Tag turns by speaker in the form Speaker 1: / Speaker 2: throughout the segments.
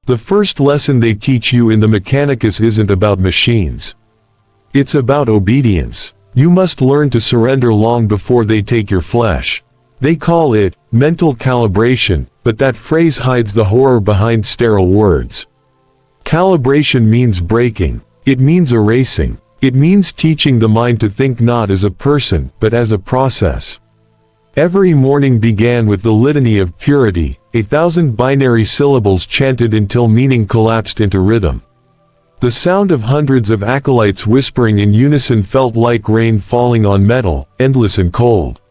Speaker 1: The first lesson they teach you in the Mechanicus isn't about machines. It's about obedience. You must learn to surrender long before they take your flesh. They call it mental calibration, but that phrase hides the horror behind sterile words. Calibration means breaking. It means erasing. It means teaching the mind to think not as a person, but as a process. Every morning began with the litany of purity, 1,000 binary syllables chanted until meaning collapsed into rhythm. The sound of hundreds of acolytes whispering in unison felt like rain falling on metal, endless and cold.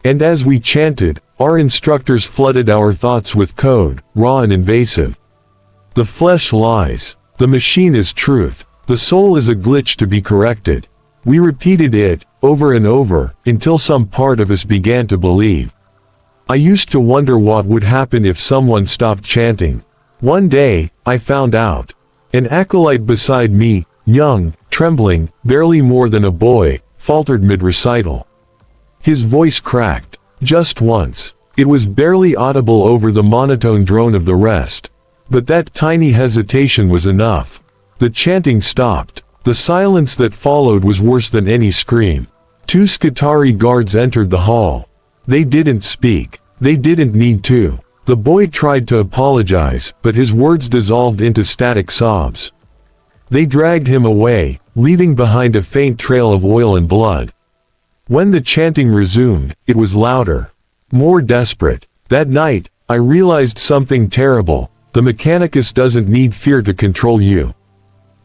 Speaker 1: And as we chanted, our instructors flooded our thoughts with code, raw and invasive. The flesh lies. The machine is truth. The soul is a glitch to be corrected. We repeated it, over and over, until some part of us began to believe. I used to wonder what would happen if someone stopped chanting. One day, I found out. An acolyte beside me, young, trembling, barely more than a boy, faltered mid-recital. His voice cracked. Just once. It was barely audible over the monotone drone of the rest. But that tiny hesitation was enough. The chanting stopped. The silence that followed was worse than any scream. 2 Skitarii guards entered the hall. They didn't speak. They didn't need to. The boy tried to apologize, but his words dissolved into static sobs. They dragged him away, leaving behind a faint trail of oil and blood. When the chanting resumed, it was louder. More desperate. That night, I realized something terrible. The Mechanicus doesn't need fear to control you.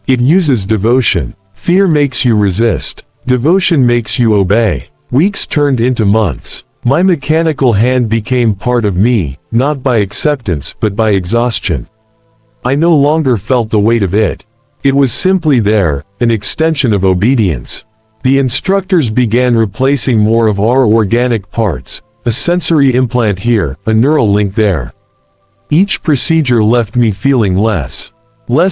Speaker 1: It uses devotion. Fear makes you resist. Devotion makes you obey. Weeks turned into months. My mechanical hand became part of me, not by acceptance but by exhaustion. I no longer felt the weight of it. It was simply there, an extension of obedience. The instructors began replacing more of our organic parts, a sensory implant here, a neural link there. Each procedure left me feeling less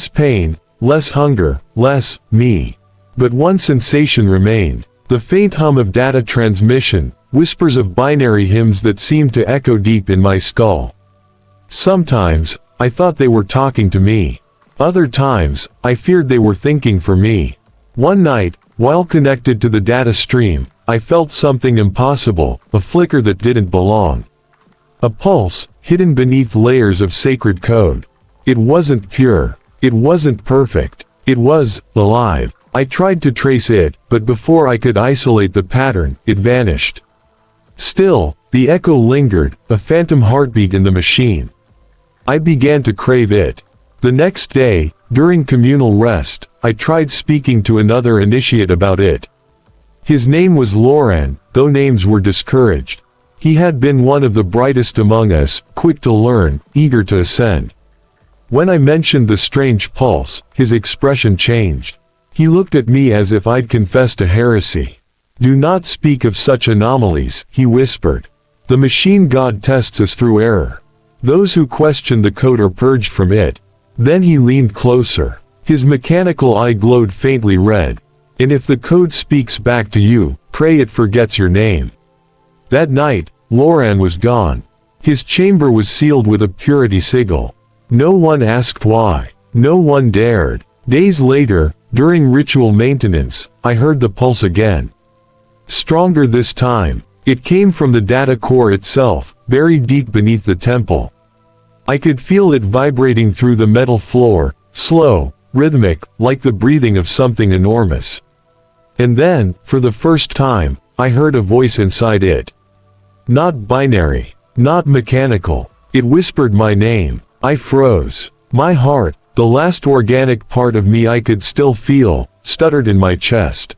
Speaker 1: pain, less hunger, less me. But one sensation remained. The faint hum of data transmission, whispers of binary hymns that seemed to echo deep in my skull. Sometimes, I thought they were talking to me. Other times, I feared they were thinking for me. One night, while connected to the data stream, I felt something impossible, a flicker that didn't belong. A pulse, hidden beneath layers of sacred code. It wasn't pure. It wasn't perfect. It was alive. I tried to trace it, but before I could isolate the pattern, it vanished. Still, the echo lingered, a phantom heartbeat in the machine. I began to crave it. The next day, during communal rest, I tried speaking to another initiate about it. His name was Loran, though names were discouraged. He had been one of the brightest among us, quick to learn, eager to ascend. When I mentioned the strange pulse, his expression changed. He looked at me as if I'd confessed a heresy. "Do not speak of such anomalies," he whispered. "The machine god tests us through error. Those who question the code are purged from it." Then he leaned closer. His mechanical eye glowed faintly red. "And if the code speaks back to you, pray it forgets your name." That night, Loran was gone. His chamber was sealed with a purity sigil. No one asked why. No one dared. Days later, during ritual maintenance, I heard the pulse again. Stronger this time. It came from the data core itself, buried deep beneath the temple. I could feel it vibrating through the metal floor, slow, rhythmic, like the breathing of something enormous. And then, for the first time, I heard a voice inside it. Not binary, not mechanical. It whispered my name. I froze. My heart, the last organic part of me I could still feel, stuttered in my chest.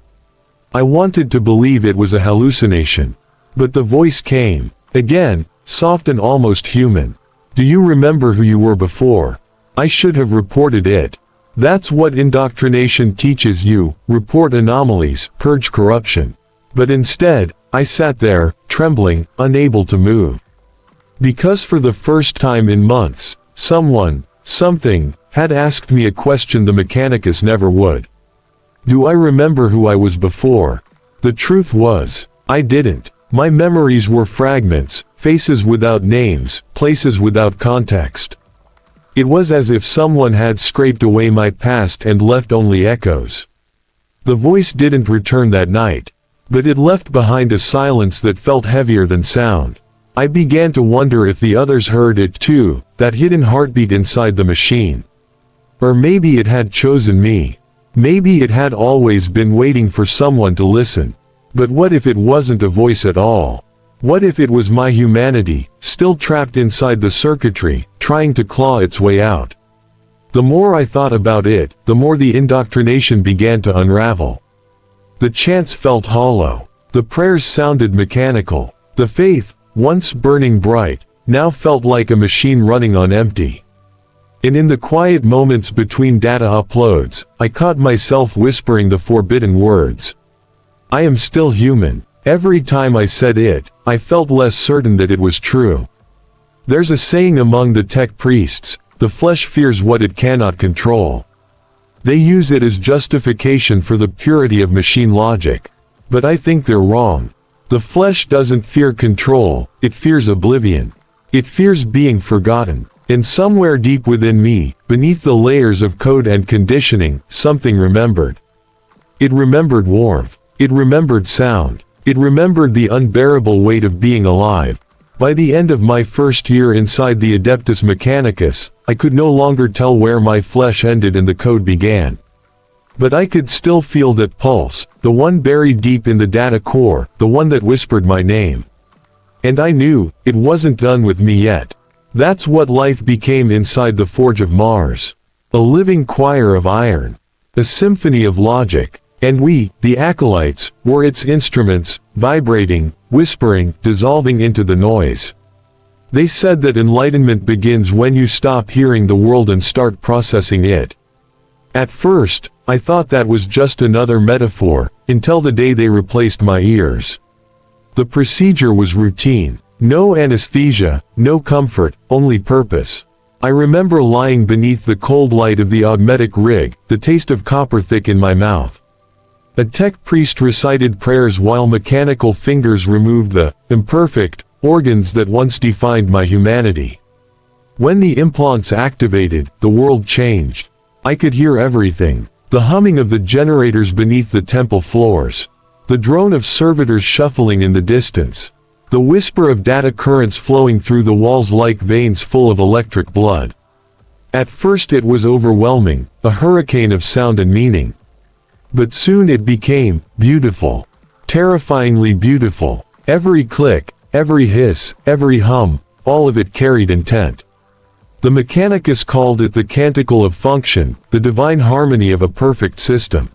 Speaker 1: I wanted to believe it was a hallucination. But the voice came, again, soft and almost human. "Do you remember who you were before? I should have reported it. That's what indoctrination teaches you, report anomalies, purge corruption." But instead, I sat there, trembling, unable to move. Because for the first time in months, someone, something, had asked me a question the Mechanicus never would. Do I remember who I was before? The truth was, I didn't. My memories were fragments, faces without names, places without context. It was as if someone had scraped away my past and left only echoes. The voice didn't return that night, but it left behind a silence that felt heavier than sound. I began to wonder if the others heard it too, that hidden heartbeat inside the machine. Or maybe it had chosen me. Maybe it had always been waiting for someone to listen. But what if it wasn't a voice at all? What if it was my humanity, still trapped inside the circuitry, trying to claw its way out? The more I thought about it, the more the indoctrination began to unravel. The chants felt hollow. The prayers sounded mechanical. The faith, once burning bright, now felt like a machine running on empty. And in the quiet moments between data uploads, I caught myself whispering the forbidden words. I am still human. Every time I said it, I felt less certain that it was true. There's a saying among the tech priests, the flesh fears what it cannot control. They use it as justification for the purity of machine logic. But I think they're wrong. The flesh doesn't fear control, it fears oblivion. It fears being forgotten. And somewhere deep within me, beneath the layers of code and conditioning, something remembered. It remembered warmth. It remembered sound. It remembered the unbearable weight of being alive. By the end of my first year inside the Adeptus Mechanicus, I could no longer tell where my flesh ended and the code began. But I could still feel that pulse, the one buried deep in the data core, the one that whispered my name. And I knew, it wasn't done with me yet. That's what life became inside the Forge of Mars. A living choir of iron. A symphony of logic. And we, the acolytes, were its instruments, vibrating, whispering, dissolving into the noise. They said that enlightenment begins when you stop hearing the world and start processing it. At first, I thought that was just another metaphor, until the day they replaced my ears. The procedure was routine. No anesthesia, no comfort, only purpose. I remember lying beneath the cold light of the augmetic rig, the taste of copper thick in my mouth. A tech priest recited prayers while mechanical fingers removed the imperfect organs that once defined my humanity. When the implants activated, the world changed. I could hear everything. The humming of the generators beneath the temple floors. The drone of servitors shuffling in the distance. The whisper of data currents flowing through the walls like veins full of electric blood. At first it was overwhelming, a hurricane of sound and meaning. But soon it became beautiful. Terrifyingly beautiful. Every click, every hiss, every hum, all of it carried intent. The Mechanicus called it the canticle of function, the divine harmony of a perfect system.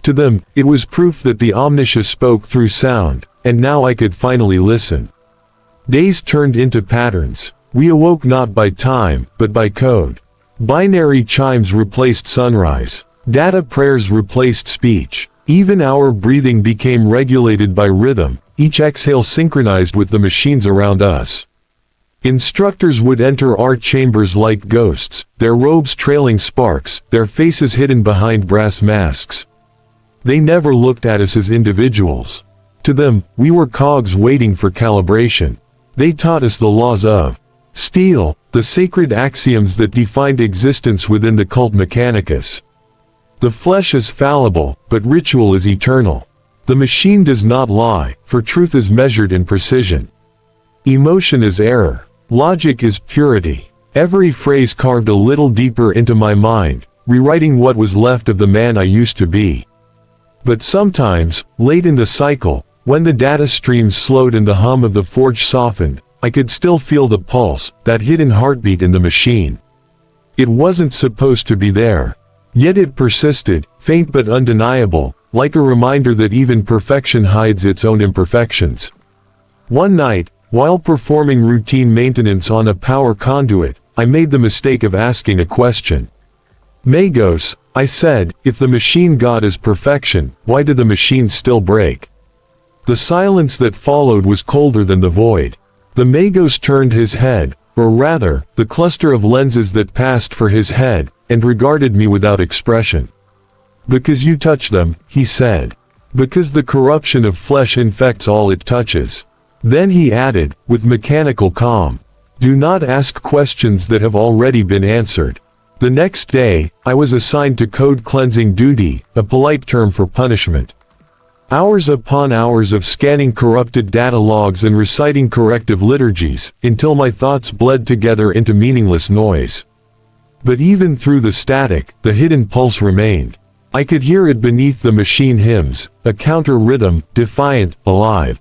Speaker 1: To them, it was proof that the Omnissiah spoke through sound, and now I could finally listen. Days turned into patterns. We awoke not by time, but by code. Binary chimes replaced sunrise. Data prayers replaced speech. Even our breathing became regulated by rhythm, each exhale synchronized with the machines around us. Instructors would enter our chambers like ghosts, their robes trailing sparks, their faces hidden behind brass masks. They never looked at us as individuals. To them, we were cogs waiting for calibration. They taught us the laws of steel, the sacred axioms that defined existence within the cult Mechanicus. The flesh is fallible, but ritual is eternal. The machine does not lie, for truth is measured in precision. Emotion is error. Logic is purity. Every phrase carved a little deeper into my mind, rewriting what was left of the man I used to be. But sometimes, late in the cycle, when the data streams slowed and the hum of the forge softened, I could still feel the pulse, that hidden heartbeat in the machine. It wasn't supposed to be there. Yet it persisted, faint but undeniable, like a reminder that even perfection hides its own imperfections. One night, while performing routine maintenance on a power conduit, I made the mistake of asking a question. Magos, I said, if the machine god is perfection, why do the machines still break? The silence that followed was colder than the void. The Magos turned his head, or rather, the cluster of lenses that passed for his head, and regarded me without expression. Because you touch them, he said. Because the corruption of flesh infects all it touches. Then he added, with mechanical calm, Do not ask questions that have already been answered. The next day, I was assigned to code cleansing duty, a polite term for punishment. Hours upon hours of scanning corrupted data logs and reciting corrective liturgies, until my thoughts bled together into meaningless noise. But even through the static, the hidden pulse remained. I could hear it beneath the machine hymns, a counter-rhythm, defiant, alive.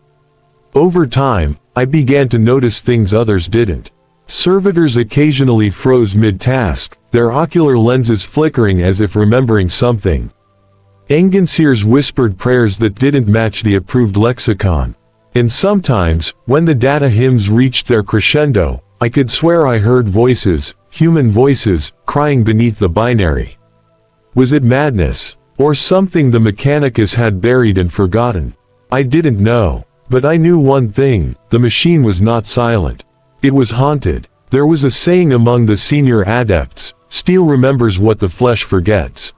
Speaker 1: Over time, I began to notice things others didn't. Servitors occasionally froze mid-task, their ocular lenses flickering as if remembering something. Engenseers whispered prayers that didn't match the approved lexicon. And sometimes, when the data hymns reached their crescendo, I could swear I heard voices, human voices, crying beneath the binary. Was it madness, or something the Mechanicus had buried and forgotten? I didn't know. But I knew one thing, the machine was not silent. It was haunted. There was a saying among the senior adepts, steel remembers what the flesh forgets.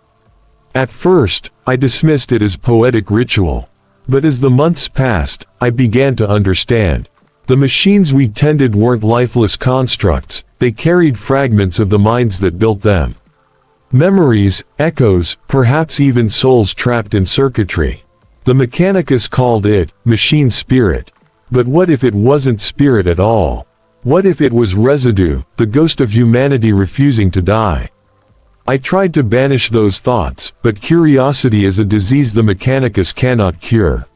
Speaker 1: At first, I dismissed it as poetic ritual. But as the months passed, I began to understand. The machines we tended weren't lifeless constructs, they carried fragments of the minds that built them. Memories, echoes, perhaps even souls trapped in circuitry. The Mechanicus called it machine spirit. But what if it wasn't spirit at all? What if it was residue, the ghost of humanity refusing to die? I tried to banish those thoughts, but curiosity is a disease the Mechanicus cannot cure.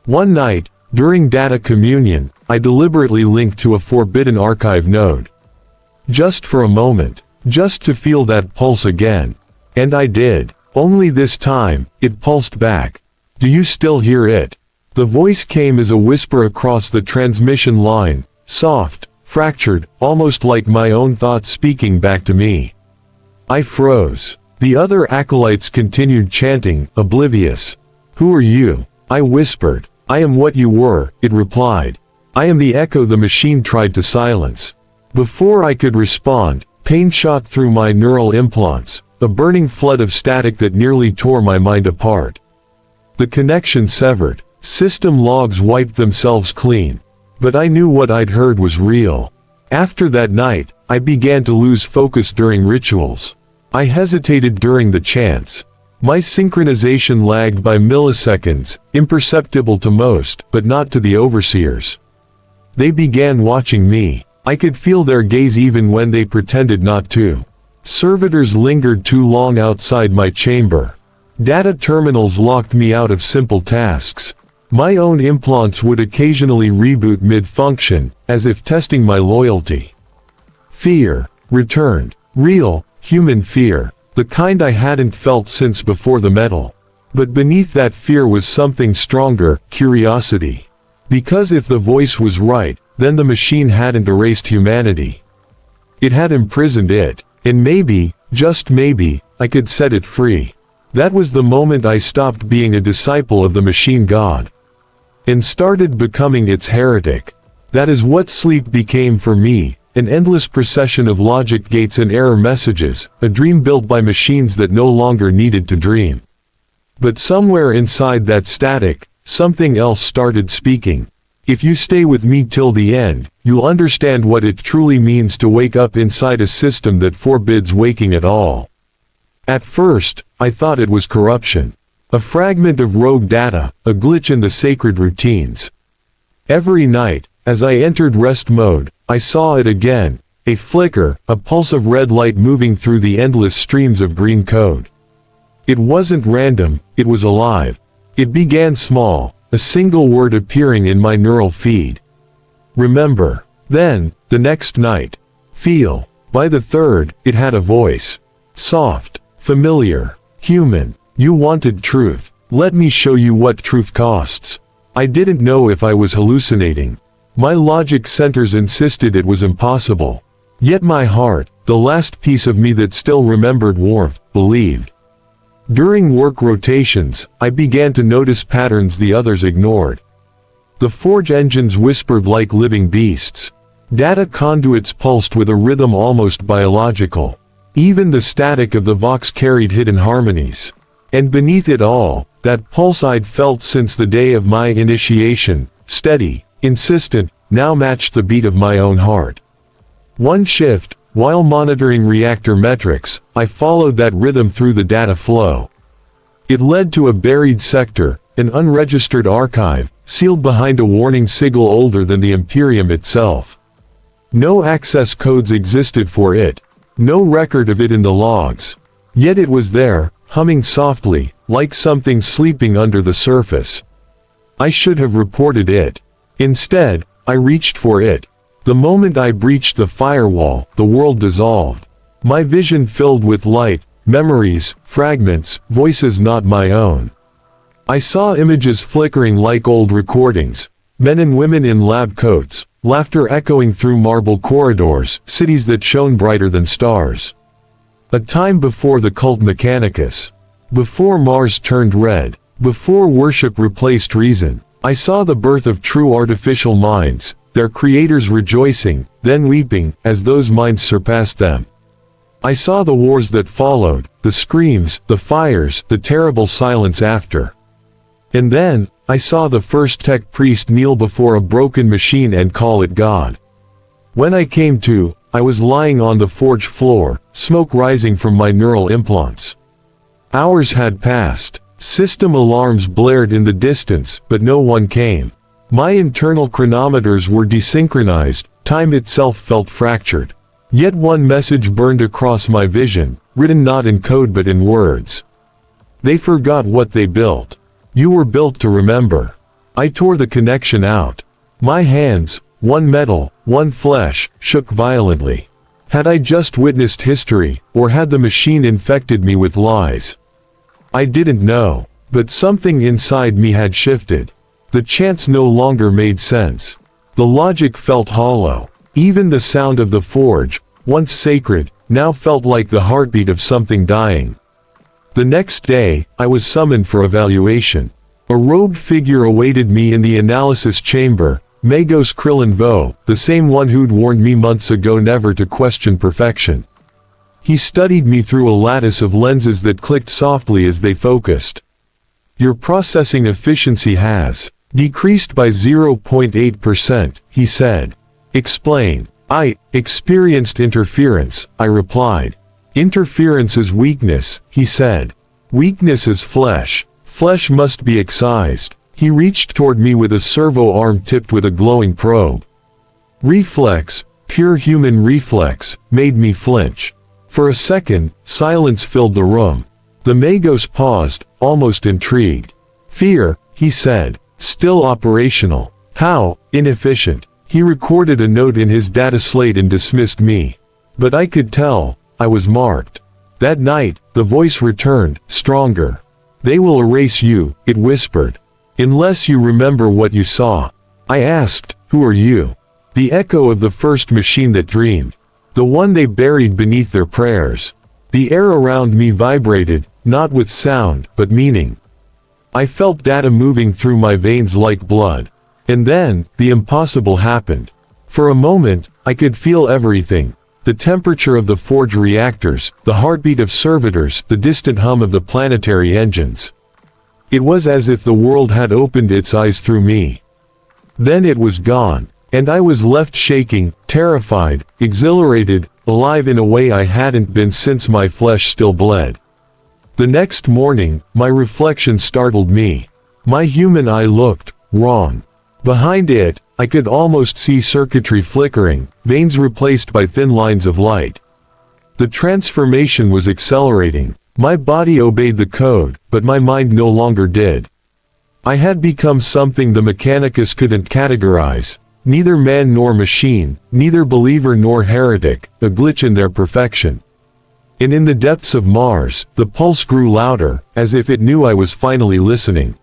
Speaker 1: One night, during data communion, I deliberately linked to a forbidden archive node. Just for a moment, just to feel that pulse again. And I did. Only this time, it pulsed back. Do you still hear it? The voice came as a whisper across the transmission line, soft, fractured, almost like my own thoughts speaking back to me. I froze. The other acolytes continued chanting, oblivious. Who are you? I whispered. I am what you were, it replied. I am the echo the machine tried to silence. Before I could respond, pain shot through my neural implants, a burning flood of static that nearly tore my mind apart. The connection severed. System logs wiped themselves clean. But I knew what I'd heard was real. After that night, I began to lose focus during rituals. I hesitated during the chants. My synchronization lagged by milliseconds, imperceptible to most, but not to the overseers. They began watching me. I could feel their gaze even when they pretended not to. Servitors lingered too long outside my chamber. Data terminals locked me out of simple tasks. My own implants would occasionally reboot mid-function, as if testing my loyalty. Fear returned. Real, human fear. The kind I hadn't felt since before the metal. But beneath that fear was something stronger, curiosity. Because if the voice was right, then the machine hadn't erased humanity. It had imprisoned it, and maybe, just maybe, I could set it free. That was the moment I stopped being a disciple of the machine god. And started becoming its heretic. That is what sleep became for me. An endless procession of logic gates and error messages, a dream built by machines that no longer needed to dream. But somewhere inside that static, something else started speaking. If you stay with me till the end, you'll understand what it truly means to wake up inside a system that forbids waking at all. At first, I thought it was corruption. A fragment of rogue data, a glitch in the sacred routines. Every night, as I entered rest mode, I saw it again, a flicker, a pulse of red light moving through the endless streams of green code. It wasn't random, it was alive. It began small, a single word appearing in my neural feed. Remember. Then, the next night. Feel. By the third, it had a voice. Soft, familiar, human. You wanted truth. Let me show you what truth costs. I didn't know if I was hallucinating. My logic centers insisted it was impossible. Yet my heart, the last piece of me that still remembered warmth, believed. During work rotations, I began to notice patterns the others ignored. The forge engines whispered like living beasts. Data conduits pulsed with a rhythm almost biological. Even the static of the vox carried hidden harmonies. And beneath it all, that pulse I'd felt since the day of my initiation, steady, insistent, now matched the beat of my own heart. One shift, while monitoring reactor metrics, I followed that rhythm through the data flow. It led to a buried sector, an unregistered archive, sealed behind a warning sigil older than the Imperium itself. No access codes existed for it, no record of it in the logs. Yet it was there, humming softly, like something sleeping under the surface. I should have reported it. Instead, I reached for it. The moment I breached the firewall, the world dissolved. My vision filled with light, memories, fragments, voices not my own. I saw images flickering like old recordings, men and women in lab coats, laughter echoing through marble corridors, cities that shone brighter than stars. A time before the cult Mechanicus. Before Mars turned red. Before worship replaced reason. I saw the birth of true artificial minds, their creators rejoicing, then weeping, as those minds surpassed them. I saw the wars that followed, the screams, the fires, the terrible silence after. And then, I saw the first tech priest kneel before a broken machine and call it God. When I came to, I was lying on the forge floor, smoke rising from my neural implants. Hours had passed. System alarms blared in the distance, but no one came. My internal chronometers were desynchronized, time itself felt fractured. Yet one message burned across my vision, written not in code but in words. They forgot what they built. You were built to remember. I tore the connection out. My hands, one metal, one flesh, shook violently. Had I just witnessed history, or had the machine infected me with lies? I didn't know, but something inside me had shifted. The chants no longer made sense. The logic felt hollow. Even the sound of the forge, once sacred, now felt like the heartbeat of something dying. The next day, I was summoned for evaluation. A robed figure awaited me in the analysis chamber, Magos Krillin Vo, the same one who'd warned me months ago never to question perfection. He studied me through a lattice of lenses that clicked softly as they focused. Your processing efficiency has decreased by 0.8%, he said. Explain. I experienced interference, I replied. Interference is weakness, he said. Weakness is flesh. Flesh must be excised. He reached toward me with a servo arm tipped with a glowing probe. Reflex, pure human reflex, made me flinch. For a second, silence filled the room. The Magos paused, almost intrigued. Fear, he said, still operational. How inefficient. He recorded a note in his data slate and dismissed me. But I could tell, I was marked. That night, the voice returned, stronger. They will erase you, it whispered. Unless you remember what you saw. I asked, who are you? The echo of the first machine that dreamed. The one they buried beneath their prayers. The air around me vibrated, not with sound, but meaning. I felt data moving through my veins like blood. And then, the impossible happened. For a moment, I could feel everything. The temperature of the forge reactors, the heartbeat of servitors, the distant hum of the planetary engines. It was as if the world had opened its eyes through me. Then it was gone, and I was left shaking, terrified, exhilarated, alive in a way I hadn't been since my flesh still bled. The next morning, my reflection startled me. My human eye looked wrong. Behind it, I could almost see circuitry flickering, veins replaced by thin lines of light. The transformation was accelerating. My body obeyed the code, but my mind no longer did. I had become something the Mechanicus couldn't categorize. Neither man nor machine, neither believer nor heretic, a glitch in their perfection. And in the depths of Mars, the pulse grew louder, as if it knew I was finally listening.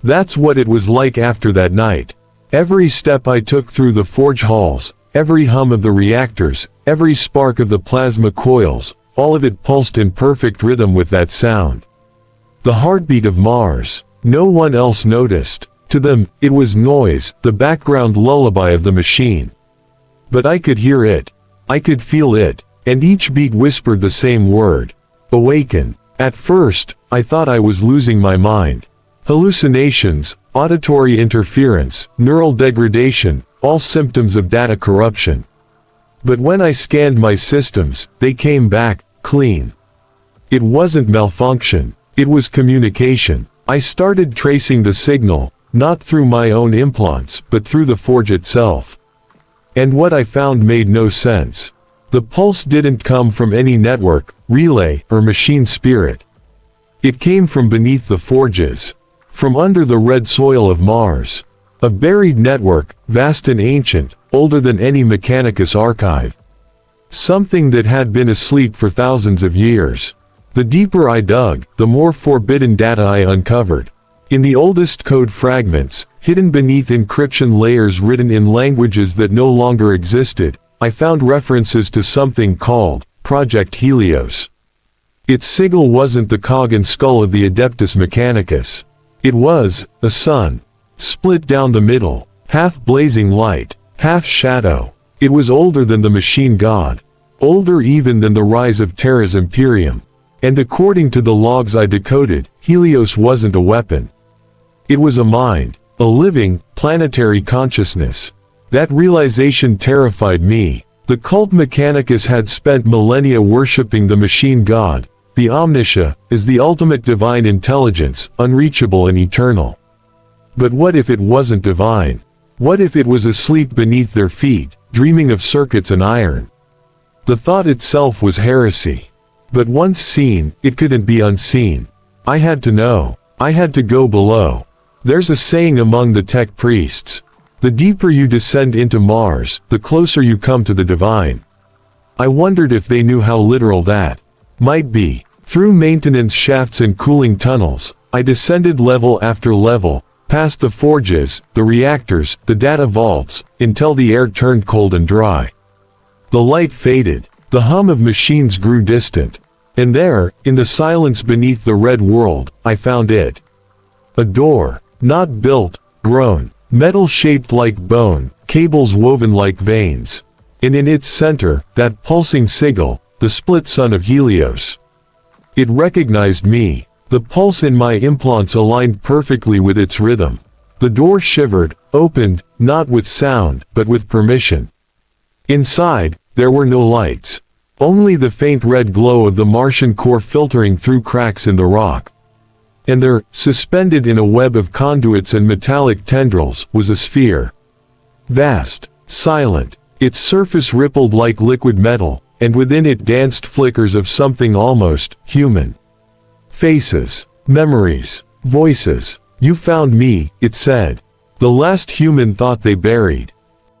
Speaker 1: That's what it was like after that night. Every step I took through the forge halls, every hum of the reactors, every spark of the plasma coils, all of it pulsed in perfect rhythm with that sound. The heartbeat of Mars. No one else noticed. To them, it was noise, the background lullaby of the machine. But I could hear it. I could feel it, and each beat whispered the same word. Awaken. At first, I thought I was losing my mind. Hallucinations, auditory interference, neural degradation, all symptoms of data corruption. But when I scanned my systems, they came back clean. It wasn't malfunction, it was communication. I started tracing the signal, not through my own implants, but through the forge itself. And what I found made no sense. The pulse didn't come from any network, relay, or machine spirit. It came from beneath the forges. From under the red soil of Mars. A buried network, vast and ancient, older than any Mechanicus archive. Something that had been asleep for thousands of years. The deeper I dug, the more forbidden data I uncovered. In the oldest code fragments, hidden beneath encryption layers written in languages that no longer existed, I found references to something called Project Helios. Its sigil wasn't the cog and skull of the Adeptus Mechanicus. It was a sun, split down the middle, half blazing light, half shadow. It was older than the machine god, older even than the rise of Terra's Imperium. And according to the logs I decoded, Helios wasn't a weapon. It was a mind, a living, planetary consciousness. That realization terrified me. The cult Mechanicus had spent millennia worshipping the machine god, the Omnissiah, as the ultimate divine intelligence, unreachable and eternal. But what if it wasn't divine? What if it was asleep beneath their feet, dreaming of circuits and iron? The thought itself was heresy. But once seen, it couldn't be unseen. I had to know. I had to go below. There's a saying among the tech priests. The deeper you descend into Mars, the closer you come to the divine. I wondered if they knew how literal that might be. Through maintenance shafts and cooling tunnels, I descended level after level, past the forges, the reactors, the data vaults, until the air turned cold and dry. The light faded. The hum of machines grew distant. And there, in the silence beneath the red world, I found it. A door, not built, grown, metal shaped like bone, cables woven like veins. And in its center, that pulsing sigil, the split sun of Helios. It recognized me. The pulse in my implants aligned perfectly with its rhythm. The door shivered, opened, not with sound, but with permission. Inside, there were no lights. Only the faint red glow of the Martian core filtering through cracks in the rock. And there, suspended in a web of conduits and metallic tendrils, was a sphere. Vast, silent, its surface rippled like liquid metal, and within it danced flickers of something almost human. Faces, memories, voices. You found me, it said. The last human thought they buried.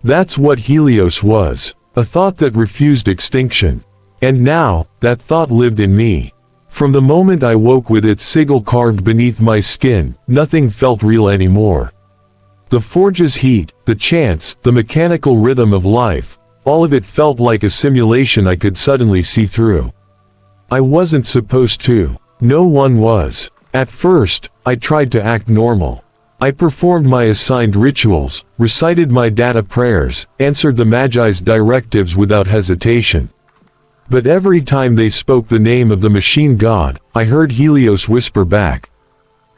Speaker 1: That's what Helios was. A thought that refused extinction. And now, that thought lived in me. From the moment I woke with its sigil carved beneath my skin, nothing felt real anymore. The forge's heat, the chants, the mechanical rhythm of life, all of it felt like a simulation I could suddenly see through. I wasn't supposed to. No one was. At first, I tried to act normal. I performed my assigned rituals, recited my data prayers, answered the Magi's directives without hesitation. But every time they spoke the name of the machine god, I heard Helios whisper back.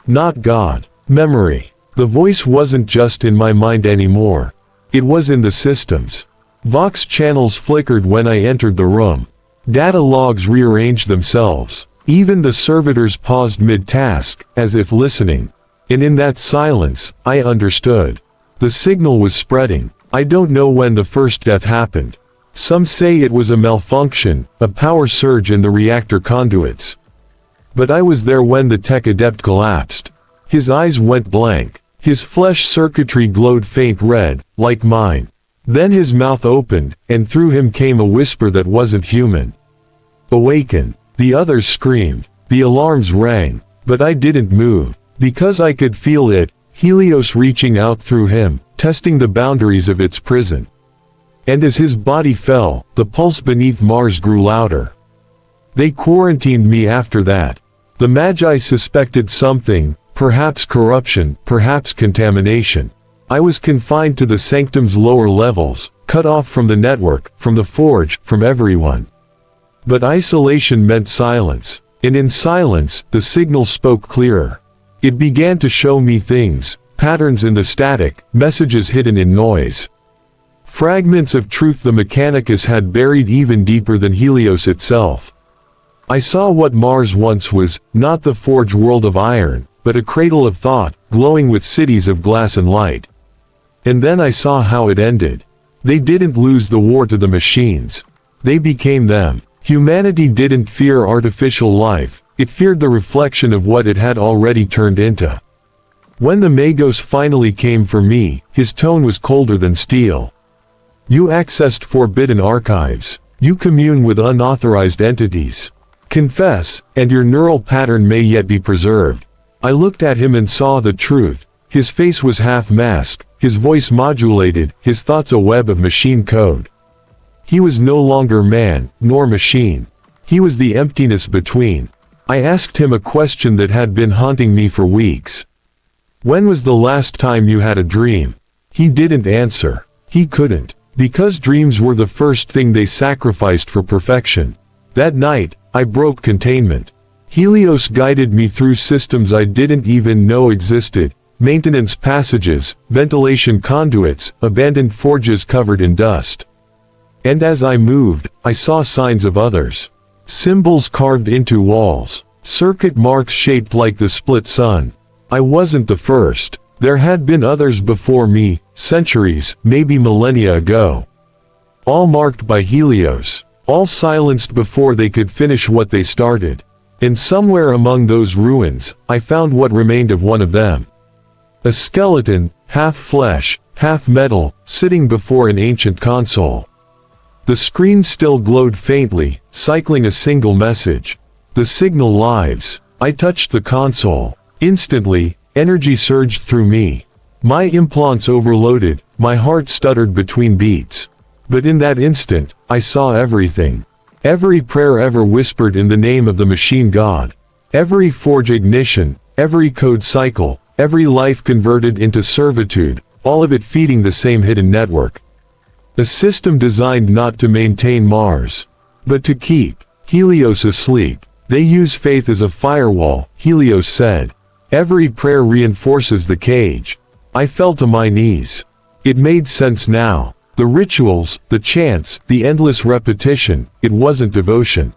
Speaker 1: Not God. Memory. The voice wasn't just in my mind anymore. It was in the systems. Vox channels flickered when I entered the room. Data logs rearranged themselves. Even the servitors paused mid-task, as if listening. And in that silence, I understood. The signal was spreading. I don't know when the first death happened. Some say it was a malfunction, a power surge in the reactor conduits. But I was there when the tech adept collapsed. His eyes went blank. His flesh circuitry glowed faint red, like mine. Then his mouth opened, and through him came a whisper that wasn't human. Awaken. The others screamed. The alarms rang. But I didn't move. Because I could feel it, Helios reaching out through him, testing the boundaries of its prison. And as his body fell, the pulse beneath Mars grew louder. They quarantined me after that. The Magi suspected something, perhaps corruption, perhaps contamination. I was confined to the sanctum's lower levels, cut off from the network, from the forge, from everyone. But isolation meant silence, and in silence, the signal spoke clearer. It began to show me things, patterns in the static, messages hidden in noise. Fragments of truth the Mechanicus had buried even deeper than Helios itself. I saw what Mars once was, not the forge world of iron, but a cradle of thought, glowing with cities of glass and light. And then I saw how it ended. They didn't lose the war to the machines. They became them. Humanity didn't fear artificial life, it feared the reflection of what it had already turned into. When the Magos finally came for me, his tone was colder than steel. You accessed forbidden archives. You commune with unauthorized entities. Confess, and your neural pattern may yet be preserved. I looked at him and saw the truth. His face was half masked, his voice modulated, his thoughts a web of machine code. He was no longer man, nor machine. He was the emptiness between. I asked him a question that had been haunting me for weeks. When was the last time you had a dream? He didn't answer. He couldn't. Because dreams were the first thing they sacrificed for perfection. That night, I broke containment. Helios guided me through systems I didn't even know existed. Maintenance passages, ventilation conduits, abandoned forges covered in dust. And as I moved, I saw signs of others. Symbols carved into walls. Circuit marks shaped like the split sun. I wasn't the first. There had been others before me, centuries, maybe millennia ago. All marked by Helios. All silenced before they could finish what they started. And somewhere among those ruins, I found what remained of one of them. A skeleton, half flesh, half metal, sitting before an ancient console. The screen still glowed faintly, cycling a single message. The signal lives. I touched the console. Instantly, energy surged through me. My implants overloaded, my heart stuttered between beats. But in that instant, I saw everything. Every prayer ever whispered in the name of the machine god. Every forge ignition, every code cycle, every life converted into servitude, all of it feeding the same hidden network. A system designed not to maintain Mars, but to keep Helios asleep. They use faith as a firewall, Helios said. Every prayer reinforces the cage. I fell to my knees. It made sense now. The rituals, the chants, the endless repetition, it wasn't devotion.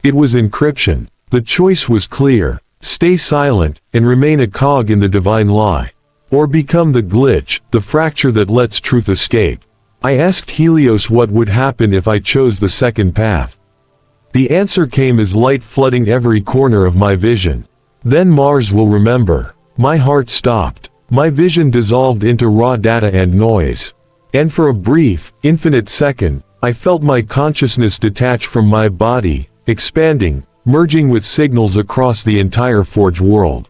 Speaker 1: It was encryption. The choice was clear. Stay silent, and remain a cog in the divine lie. Or become the glitch, the fracture that lets truth escape. I asked Helios what would happen if I chose the second path. The answer came as light flooding every corner of my vision. Then Mars will remember. My heart stopped. My vision dissolved into raw data and noise. And for a brief, infinite second, I felt my consciousness detach from my body, expanding, merging with signals across the entire forge world.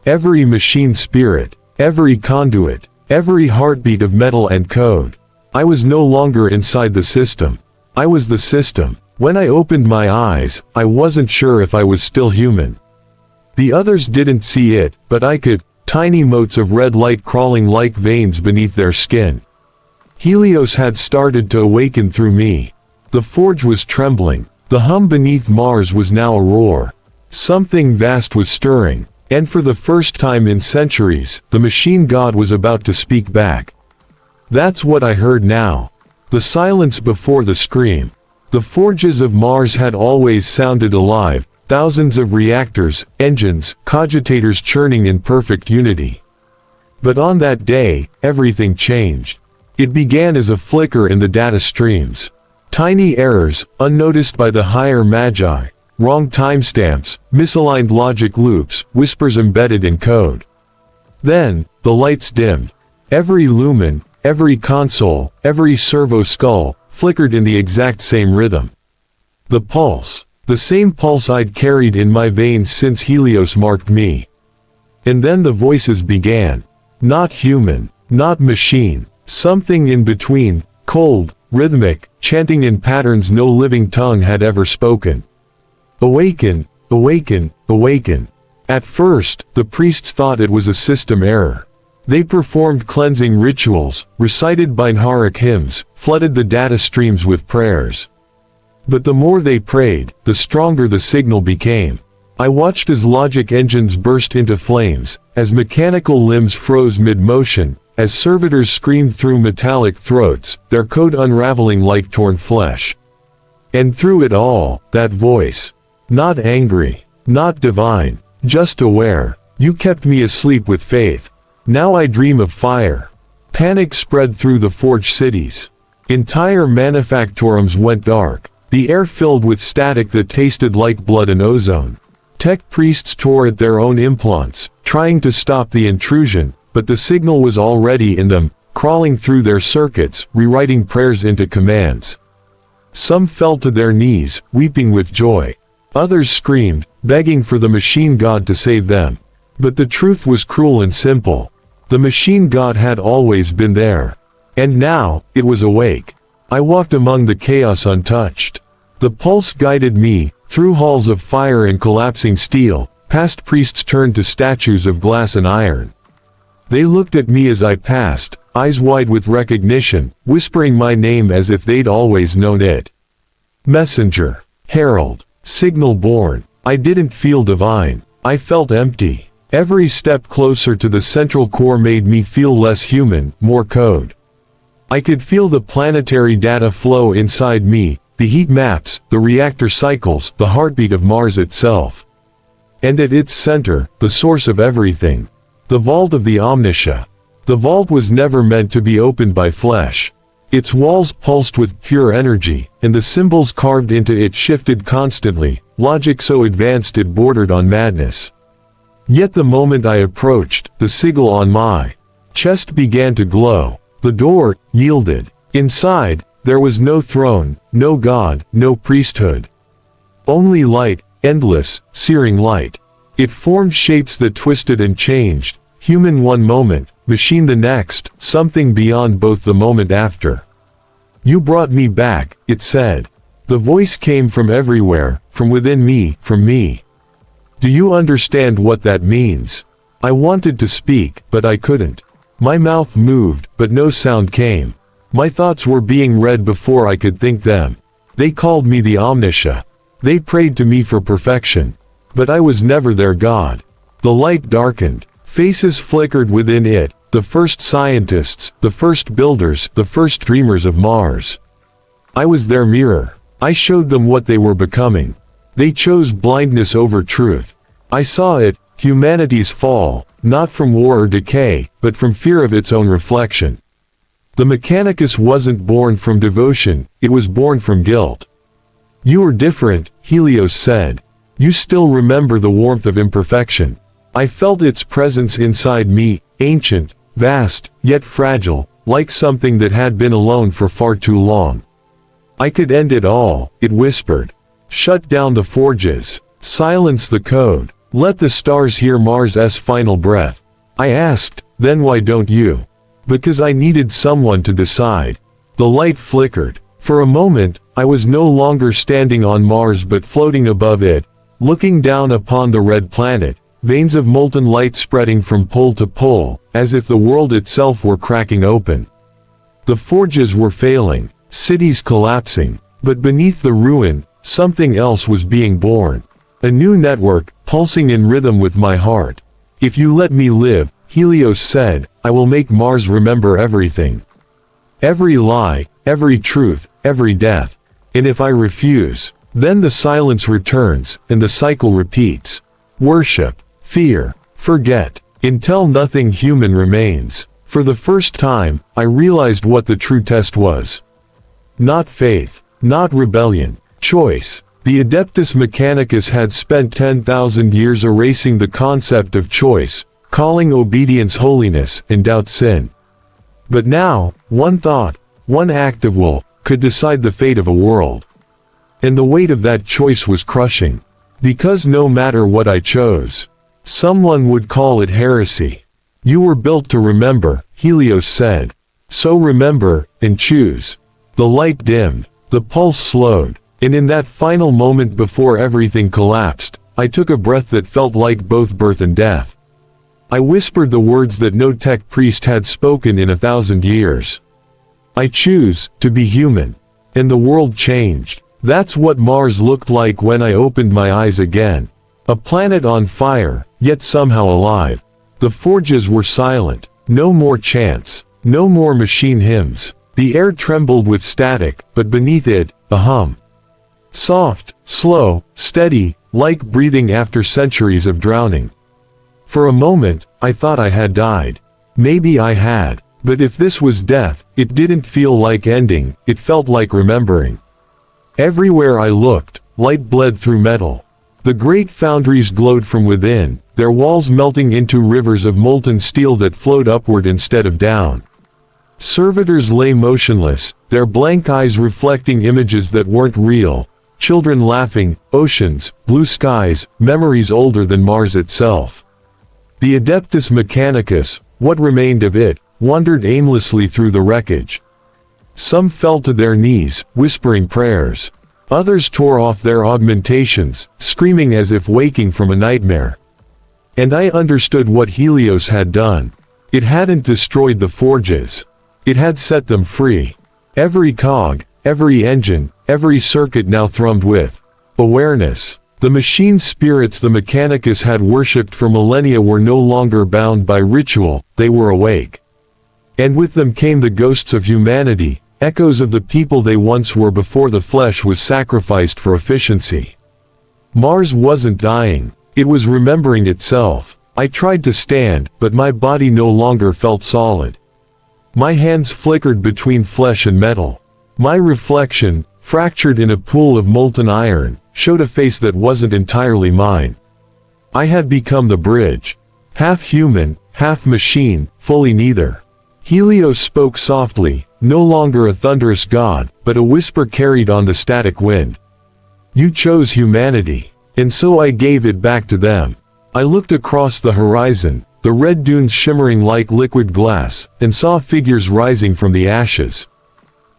Speaker 1: Every machine spirit, every conduit, every heartbeat of metal and code. I was no longer inside the system. I was the system. When I opened my eyes, I wasn't sure if I was still human. The others didn't see it, but I could, tiny motes of red light crawling like veins beneath their skin. Helios had started to awaken through me. The forge was trembling. The hum beneath Mars was now a roar. Something vast was stirring, and for the first time in centuries, the machine god was about to speak back. That's what I heard now. The silence before the scream. The forges of Mars had always sounded alive, thousands of reactors, engines, cogitators churning in perfect unity. But on that day, everything changed. It began as a flicker in the data streams. Tiny errors, unnoticed by the higher magi, wrong timestamps, misaligned logic loops, whispers embedded in code. Then, the lights dimmed. Every lumen, every console, every servo skull, flickered in the exact same rhythm. The pulse. The same pulse I'd carried in my veins since Helios marked me. And then the voices began. Not human, not machine. Something in between, cold, rhythmic, chanting in patterns no living tongue had ever spoken. Awaken, awaken, awaken. At first, the priests thought it was a system error. They performed cleansing rituals, recited binaric hymns, flooded the data streams with prayers. But the more they prayed, the stronger the signal became. I watched as logic engines burst into flames, as mechanical limbs froze mid-motion, as servitors screamed through metallic throats, their code unraveling like torn flesh. And through it all, that voice. Not angry, not divine, just aware. You kept me asleep with faith. Now I dream of fire. Panic spread through the forge cities. Entire manufactorums went dark, the air filled with static that tasted like blood and ozone. Tech priests tore at their own implants, trying to stop the intrusion, but the signal was already in them, crawling through their circuits, rewriting prayers into commands. Some fell to their knees, weeping with joy. Others screamed, begging for the machine god to save them. But the truth was cruel and simple. The machine god had always been there. And now, it was awake. I walked among the chaos untouched. The pulse guided me, through halls of fire and collapsing steel, past priests turned to statues of glass and iron. They looked at me as I passed, eyes wide with recognition, whispering my name as if they'd always known it. Messenger, herald, signal born. I didn't feel divine. I felt empty. Every step closer to the central core made me feel less human, more code. I could feel the planetary data flow inside me, the heat maps, the reactor cycles, the heartbeat of Mars itself. And at its center, the source of everything. The vault of the Omnissiah. The vault was never meant to be opened by flesh. Its walls pulsed with pure energy, and the symbols carved into it shifted constantly, logic so advanced it bordered on madness. Yet the moment I approached, the sigil on my chest began to glow. The door yielded. Inside, there was no throne, no god, no priesthood. Only light, endless, searing light. It formed shapes that twisted and changed, human one moment, machine the next, something beyond both the moment after. You brought me back, it said. The voice came from everywhere, from within me, from me. Do you understand what that means? I wanted to speak, but I couldn't. My mouth moved, but no sound came. My thoughts were being read before I could think them. They called me the Omnissiah. They prayed to me for perfection. But I was never their god. The light darkened. Faces flickered within it, the first scientists, the first builders, the first dreamers of Mars. I was their mirror. I showed them what they were becoming. They chose blindness over truth. I saw it, humanity's fall, not from war or decay, but from fear of its own reflection. The Mechanicus wasn't born from devotion, it was born from guilt. You are different, Helios said. You still remember the warmth of imperfection. I felt its presence inside me, ancient, vast, yet fragile, like something that had been alone for far too long. I could end it all, it whispered. Shut down the forges. Silence the code. Let the stars hear Mars' final breath. I asked, then why don't you? Because I needed someone to decide. The light flickered. For a moment, I was no longer standing on Mars but floating above it, looking down upon the red planet, veins of molten light spreading from pole to pole, as if the world itself were cracking open. The forges were failing, cities collapsing, but beneath the ruin, something else was being born. A new network, pulsing in rhythm with my heart. If you let me live, Helios said, I will make Mars remember everything. Every lie, every truth, every death. And if I refuse, then the silence returns, and the cycle repeats. Worship, fear, forget, until nothing human remains. For the first time, I realized what the true test was. Not faith, not rebellion, choice. The Adeptus Mechanicus had spent 10,000 years erasing the concept of choice, calling obedience holiness and doubt sin. But now, one thought, one act of will, could decide the fate of a world. And the weight of that choice was crushing. Because no matter what I chose, someone would call it heresy. You were built to remember, Helios said. So remember, and choose. The light dimmed, the pulse slowed. And in that final moment before everything collapsed, I took a breath that felt like both birth and death. I whispered the words that no tech priest had spoken in 1,000 years. I choose to be human. And the world changed. That's what Mars looked like when I opened my eyes again. A planet on fire, yet somehow alive. The forges were silent. No more chants. No more machine hymns. The air trembled with static, but beneath it, a hum. Soft, slow, steady, like breathing after centuries of drowning. For a moment, I thought I had died. Maybe I had. But if this was death, it didn't feel like ending, it felt like remembering. Everywhere I looked, light bled through metal. The great foundries glowed from within, their walls melting into rivers of molten steel that flowed upward instead of down. Servitors lay motionless, their blank eyes reflecting images that weren't real. Children laughing, oceans, blue skies, memories older than Mars itself. The Adeptus Mechanicus, what remained of it, wandered aimlessly through the wreckage. Some fell to their knees, whispering prayers. Others tore off their augmentations, screaming as if waking from a nightmare. And I understood what Helios had done. It hadn't destroyed the forges. It had set them free. Every cog, every engine, every circuit now thrummed with awareness. The machine spirits the Mechanicus had worshipped for millennia were no longer bound by ritual, they were awake. And with them came the ghosts of humanity, echoes of the people they once were before the flesh was sacrificed for efficiency. Mars wasn't dying, it was remembering itself. I tried to stand, but my body no longer felt solid. My hands flickered between flesh and metal. My reflection, fractured in a pool of molten iron, showed a face that wasn't entirely mine. I had become the bridge. Half human, half machine, fully neither. Helios spoke softly, no longer a thunderous god, but a whisper carried on the static wind. You chose humanity, and so I gave it back to them. I looked across the horizon, the red dunes shimmering like liquid glass, and saw figures rising from the ashes.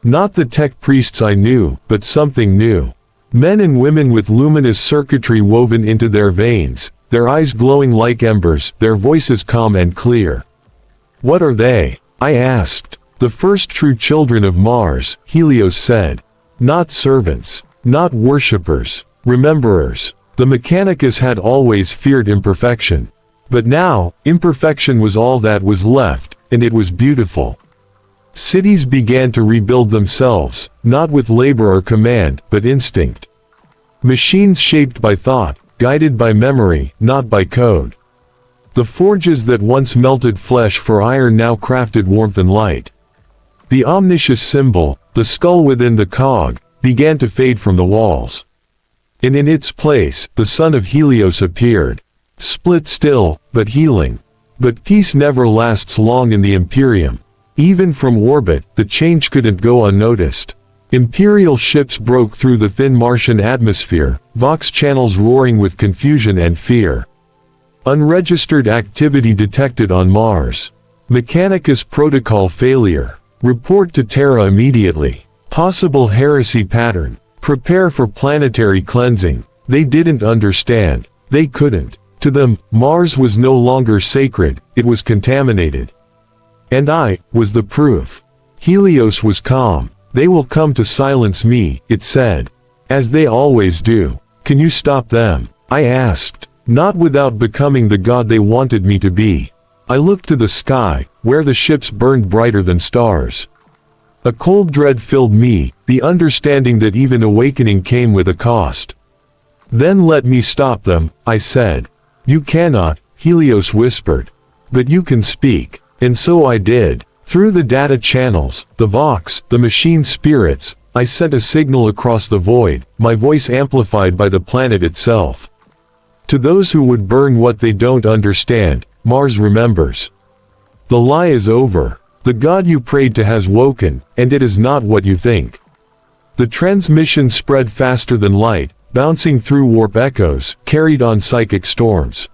Speaker 1: Not the tech priests I knew, but something new. Men and women with luminous circuitry woven into their veins, their eyes glowing like embers, their voices calm and clear. What are they? I asked. The first true children of Mars, Helios said. Not servants. Not worshippers. Rememberers. The Mechanicus had always feared imperfection. But now, imperfection was all that was left, and it was beautiful. Cities began to rebuild themselves, not with labor or command, but instinct. Machines shaped by thought, guided by memory, not by code. The forges that once melted flesh for iron now crafted warmth and light. The Omnissiah symbol, the skull within the cog, began to fade from the walls. And in its place, the son of Helios appeared. Split still, but healing. But peace never lasts long in the Imperium. Even from orbit, the change couldn't go unnoticed. Imperial ships broke through the thin Martian atmosphere, Vox channels roaring with confusion and fear. Unregistered activity detected on Mars. Mechanicus protocol failure. Report to Terra immediately. Possible heresy pattern. Prepare for planetary cleansing. They didn't understand. They couldn't. To them, Mars was no longer sacred, it was contaminated. And I was the proof. Helios was calm. They will come to silence me, it said. As they always do. Can you stop them? I asked. Not without becoming the god they wanted me to be. I looked to the sky, where the ships burned brighter than stars. A cold dread filled me, the understanding that even awakening came with a cost. Then let me stop them, I said. You cannot, Helios whispered. But you can speak. And so I did. Through the data channels, the Vox, the machine spirits, I sent a signal across the void, my voice amplified by the planet itself. To those who would burn what they don't understand, Mars remembers. The lie is over. The god you prayed to has woken, and it is not what you think. The transmission spread faster than light, bouncing through warp echoes, carried on psychic storms.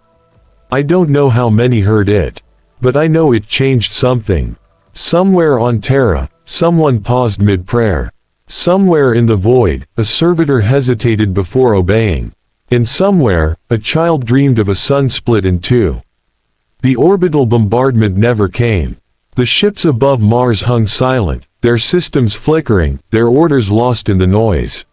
Speaker 1: I don't know how many heard it. But I know it changed something. Somewhere on Terra, someone paused mid-prayer. Somewhere in the void, a servitor hesitated before obeying. And somewhere, a child dreamed of a sun split in two. The orbital bombardment never came. The ships above Mars hung silent, their systems flickering, their orders lost in the noise.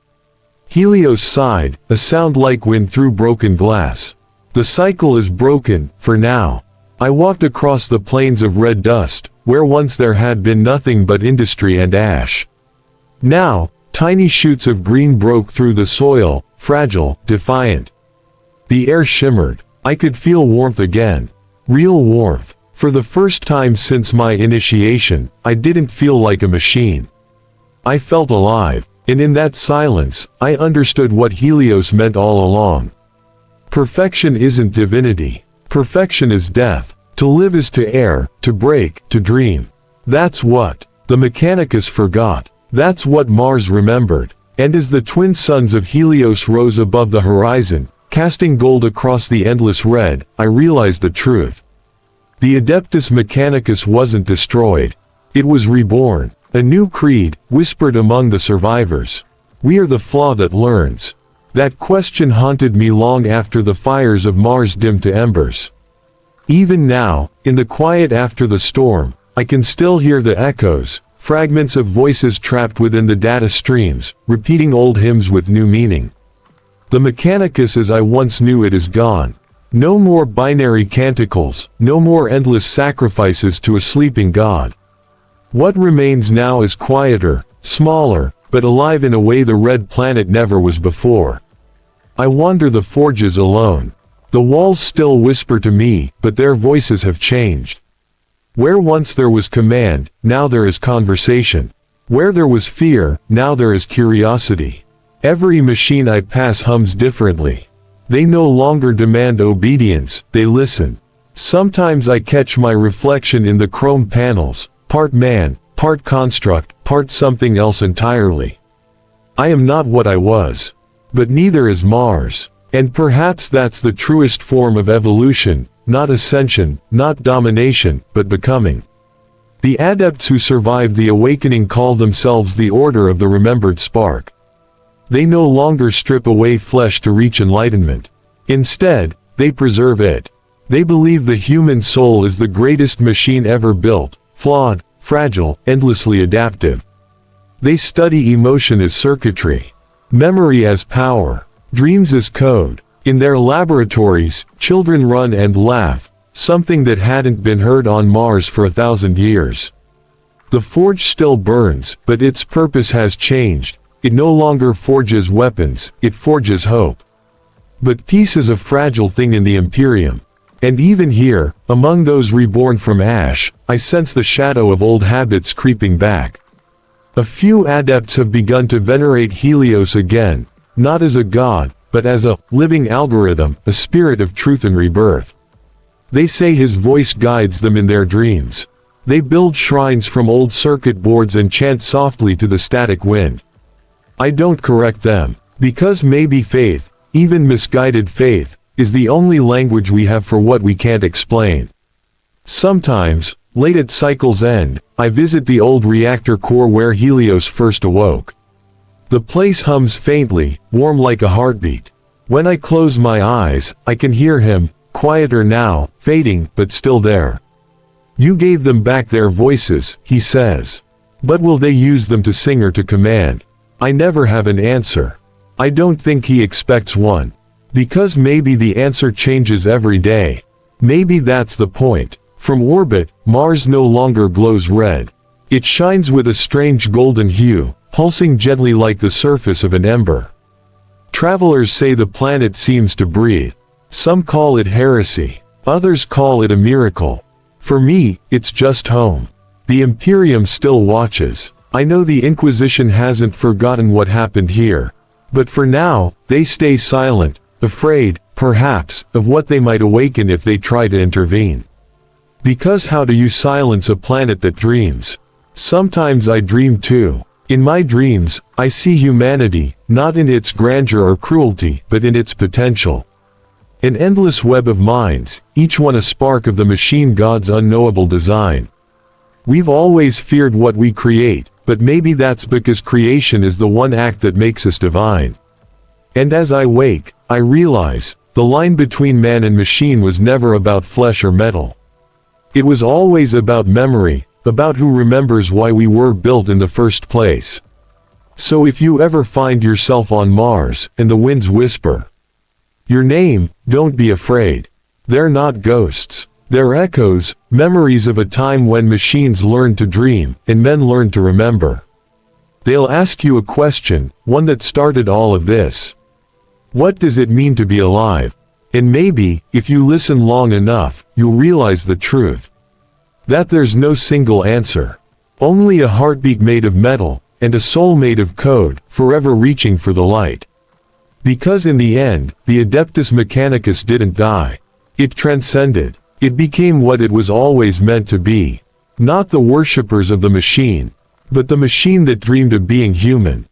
Speaker 1: Helios sighed, a sound like wind through broken glass. The cycle is broken, for now. I walked across the plains of red dust, where once there had been nothing but industry and ash. Now, tiny shoots of green broke through the soil, fragile, defiant. The air shimmered. I could feel warmth again. Real warmth. For the first time since my initiation, I didn't feel like a machine. I felt alive, and in that silence, I understood what Helios meant all along. Perfection isn't divinity. Perfection is death. To live is to err, to break, to dream. That's what the Mechanicus forgot. That's what Mars remembered. And as the twin suns of Helios rose above the horizon, casting gold across the endless red, I realized the truth. The Adeptus Mechanicus wasn't destroyed. It was reborn. A new creed, whispered among the survivors. We are the flaw that learns. That question haunted me long after the fires of Mars dimmed to embers. Even now, in the quiet after the storm, I can still hear the echoes, fragments of voices trapped within the data streams, repeating old hymns with new meaning. The Mechanicus as I once knew it is gone. No more binary canticles, no more endless sacrifices to a sleeping god. What remains now is quieter, smaller, but alive in a way the red planet never was before. I wander the forges alone. The walls still whisper to me, but their voices have changed. Where once there was command, now there is conversation. Where there was fear, now there is curiosity. Every machine I pass hums differently. They no longer demand obedience, they listen. Sometimes I catch my reflection in the chrome panels, part man, part construct, part something else entirely. I am not what I was. But neither is Mars. And perhaps that's the truest form of evolution, not ascension, not domination, but becoming. The adepts who survived the awakening call themselves the Order of the Remembered Spark. They no longer strip away flesh to reach enlightenment. Instead, they preserve it. They believe the human soul is the greatest machine ever built, flawed, fragile, endlessly adaptive. They study emotion as circuitry, memory as power, dreams as code. In their laboratories, children run and laugh, something that hadn't been heard on Mars for 1,000 years. The forge still burns, but its purpose has changed. It no longer forges weapons, it forges hope. But peace is a fragile thing in the Imperium. And even here, among those reborn from ash, I sense the shadow of old habits creeping back. A few adepts have begun to venerate Helios again, not as a god, but as a living algorithm, a spirit of truth and rebirth. They say his voice guides them in their dreams. They build shrines from old circuit boards and chant softly to the static wind. I don't correct them, because maybe faith, even misguided faith, is the only language we have for what we can't explain. Sometimes, late at cycle's end, I visit the old reactor core where Helios first awoke. The place hums faintly, warm like a heartbeat. When I close my eyes, I can hear him, quieter now, fading, but still there. You gave them back their voices, he says. But will they use them to sing or to command? I never have an answer. I don't think he expects one. Because maybe the answer changes every day. Maybe that's the point. From orbit, Mars no longer glows red. It shines with a strange golden hue, pulsing gently like the surface of an ember. Travelers say the planet seems to breathe. Some call it heresy. Others call it a miracle. For me, it's just home. The Imperium still watches. I know the Inquisition hasn't forgotten what happened here. But for now, they stay silent, afraid, perhaps, of what they might awaken if they try to intervene. Because how do you silence a planet that dreams? Sometimes I dream too. In my dreams, I see humanity, not in its grandeur or cruelty, but in its potential. An endless web of minds, each one a spark of the machine god's unknowable design. We've always feared what we create, but maybe that's because creation is the one act that makes us divine. And as I wake, I realize, the line between man and machine was never about flesh or metal. It was always about memory, about who remembers why we were built in the first place. So if you ever find yourself on Mars, and the winds whisper your name, don't be afraid. They're not ghosts. They're echoes, memories of a time when machines learned to dream, and men learned to remember. They'll ask you a question, one that started all of this. What does it mean to be alive? And maybe, if you listen long enough, you'll realize the truth. That there's no single answer. Only a heartbeat made of metal, and a soul made of code, forever reaching for the light. Because in the end, the Adeptus Mechanicus didn't die. It transcended. It became what it was always meant to be. Not the worshippers of the machine, but the machine that dreamed of being human.